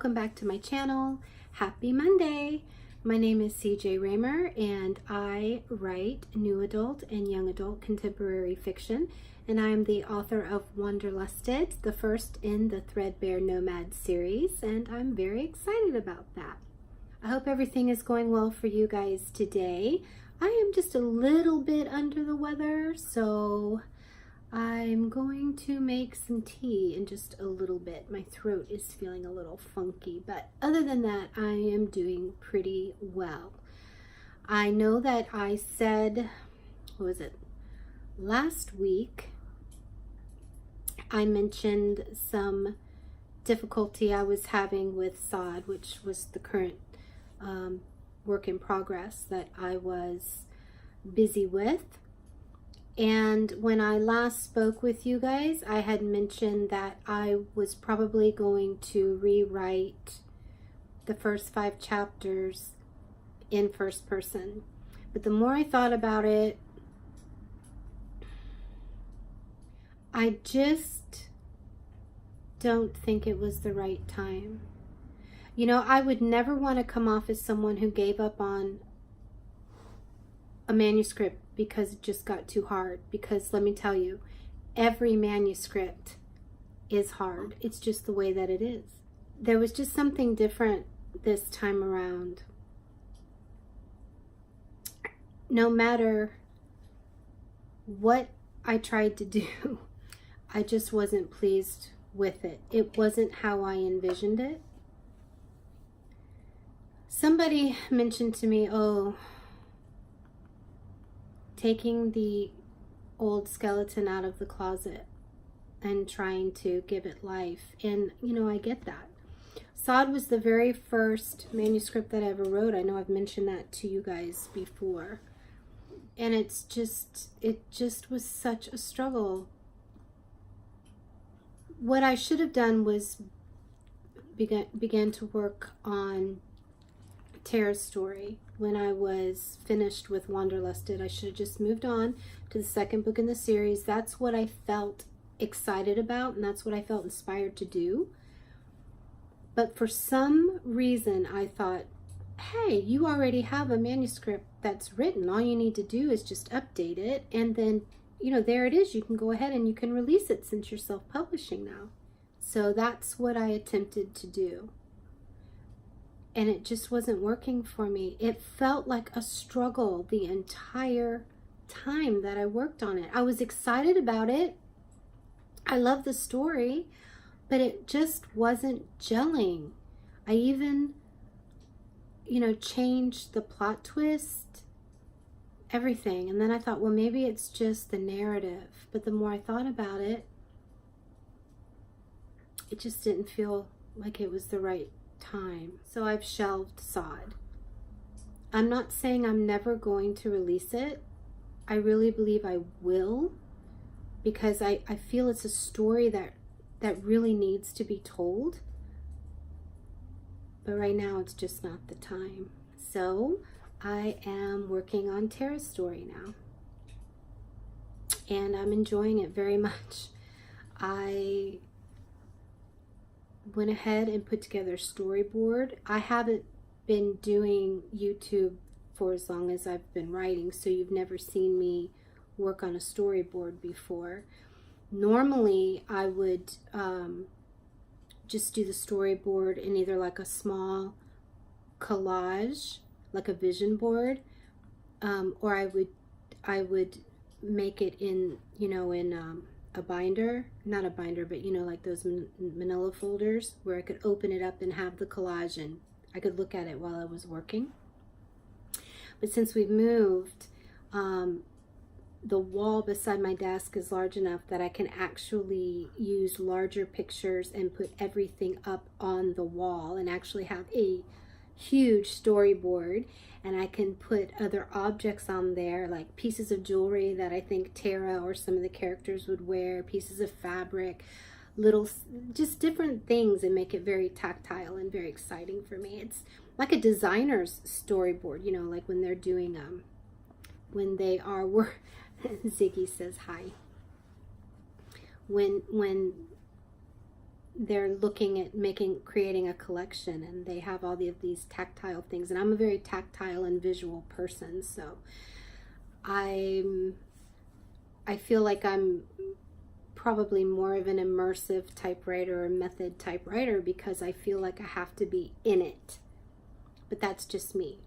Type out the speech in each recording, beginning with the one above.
welcome back to my channel. Happy Monday! My name is CJ Raymer and I write new adult and young adult contemporary fiction, and I am the author of Wanderlusted, the first in the Threadbare Nomad series, and I'm very excited about that. I hope everything is going well for you guys today. I am just a little bit under the weather, so I'm going to make some tea in just a little bit. My throat is feeling a little funky, but other than that, I am doing pretty well. I know that I said, what was it, last week, I mentioned some difficulty I was having with sod, which was the current work in progress that I was busy with. And when I last spoke with you guys, I had mentioned that I was probably going to rewrite the first 5 chapters in first person. But the more I thought about it, I just don't think it was the right time. You know, I would never want to come off as someone who gave up on a manuscript because it just got too hard. Because let me tell you, every manuscript is hard. It's just the way that it is. There was just something different this time around. No matter what I tried to do, I just wasn't pleased with it. It wasn't how I envisioned it. Somebody mentioned to me, oh, taking the old skeleton out of the closet and trying to give it life. And, you know, I get that. Sod was the very first manuscript that I ever wrote. I know I've mentioned that to you guys before. And it just was such a struggle. What I should have done was began to work on Tara's story. When I was finished with Wanderlusted, I should have just moved on to the second book in the series. That's what I felt excited about, and that's what I felt inspired to do. But for some reason, I thought, hey, you already have a manuscript that's written. All you need to do is just update it, and then, you know, there it is. You can go ahead and you can release it since you're self-publishing now. So that's what I attempted to do. And it just wasn't working for me. It felt like a struggle the entire time that I worked on it. I was excited about it. I love the story, but it just wasn't gelling. I even, you know, changed the plot twist, everything. And then I thought, well, maybe it's just the narrative. But the more I thought about it, it just didn't feel like it was the right time. So I've shelved Sod. I'm not saying I'm never going to release it. I really believe I will, because I feel it's a story that really needs to be told. But right now it's just not the time. So I am working on Tara's story now. And I'm enjoying it very much. I went ahead and put together Storyboard. I haven't been doing YouTube for as long as I've been writing, so you've never seen me work on a storyboard before. Normally, I would just do the storyboard in either like a small collage, like a vision board, or I would make it in, you know, in a binder, not a binder, but you know, like those manila folders where I could open it up and have the collage and I could look at it while I was working. But since we've moved, the wall beside my desk is large enough that I can actually use larger pictures and put everything up on the wall and actually have a huge storyboard, and I can put other objects on there, like pieces of jewelry that I think Tara or some of the characters would wear, pieces of fabric, little, just different things, and make it very tactile and very exciting for me. It's like a designer's storyboard, you know, like when they're doing when they are Ziggy says hi. When they're looking at creating a collection, and they have all of these tactile things, and I'm a very tactile and visual person, so I feel like I'm probably more of an immersive typewriter or method typewriter because I feel like I have to be in it. But that's just me,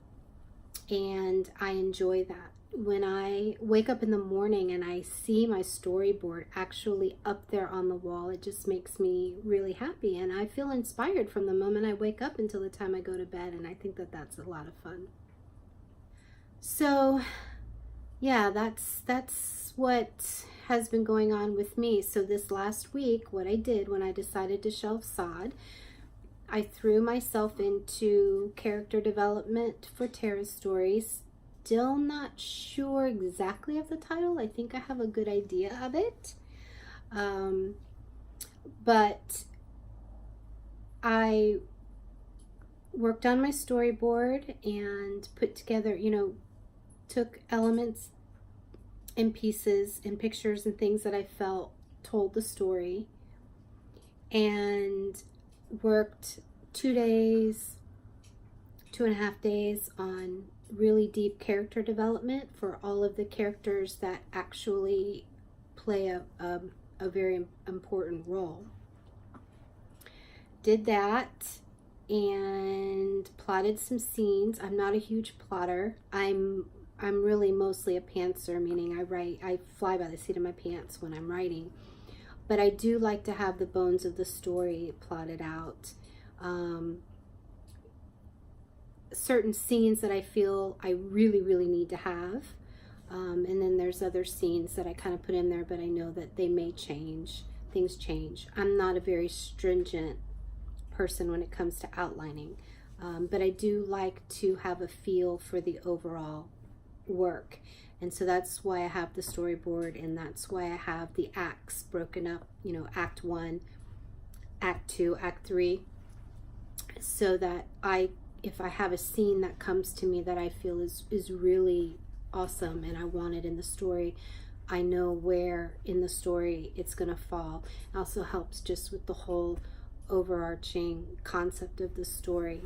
and I enjoy that. When I wake up in the morning and I see my storyboard actually up there on the wall, it just makes me really happy, and I feel inspired from the moment I wake up until the time I go to bed, and I think that that's a lot of fun. So yeah, that's what has been going on with me. So this last week, what I did when I decided to shelve sod, I threw myself into character development for Tara's stories. Still not sure exactly of the title. I think I have a good idea of it. But I worked on my storyboard and put together, took elements and pieces and pictures and things that I felt told the story, and worked 2.5 days on really deep character development for all of the characters that actually play a very important role. Did that and plotted some scenes. I'm not a huge plotter. I'm really mostly a pantser, meaning I fly by the seat of my pants when I'm writing. But I do like to have the bones of the story plotted out. Certain scenes that I feel I really, really need to have. And then there's other scenes that I kind of put in there, but I know that they may change. Things change. I'm not a very stringent person when it comes to outlining. But I do like to have a feel for the overall work. And so that's why I have the storyboard, and that's why I have the acts broken up, Act 1, Act 2, Act 3, so that if I have a scene that comes to me that I feel is really awesome and I want it in the story, I know where in the story it's going to fall. It also helps just with the whole overarching concept of the story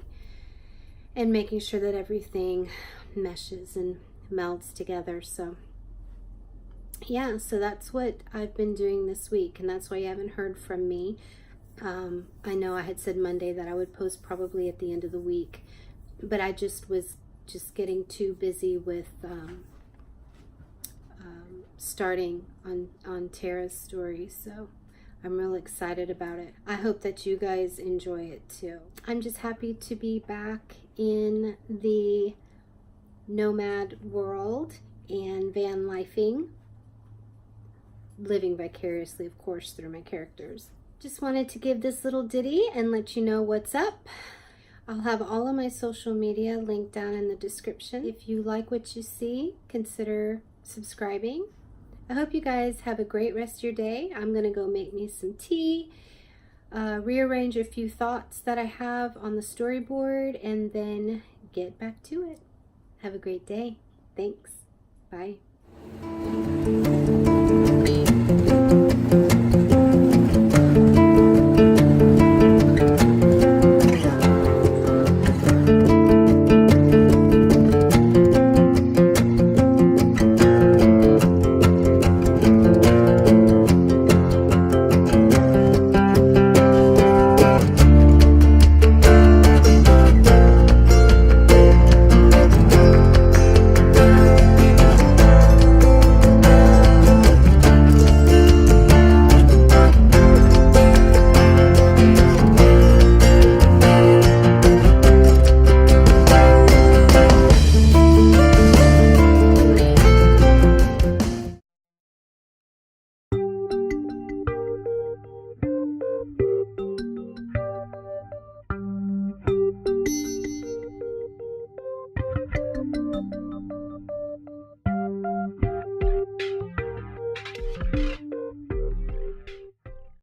and making sure that everything meshes and melds together. So yeah, so that's what I've been doing this week, and that's why you haven't heard from me. I know I had said Monday that I would post probably at the end of the week, but I was getting too busy with starting on Tara's story, so I'm real excited about it. I hope that you guys enjoy it too. I'm just happy to be back in the nomad world and van lifing, living vicariously, of course, through my characters. Just wanted to give this little ditty and let you know what's up. I'll have all of my social media linked down in the description. If you like what you see, consider subscribing. I hope you guys have a great rest of your day. I'm gonna go make me some tea, rearrange a few thoughts that I have on the storyboard, and then get back to it. Have a great day. Thanks. Bye.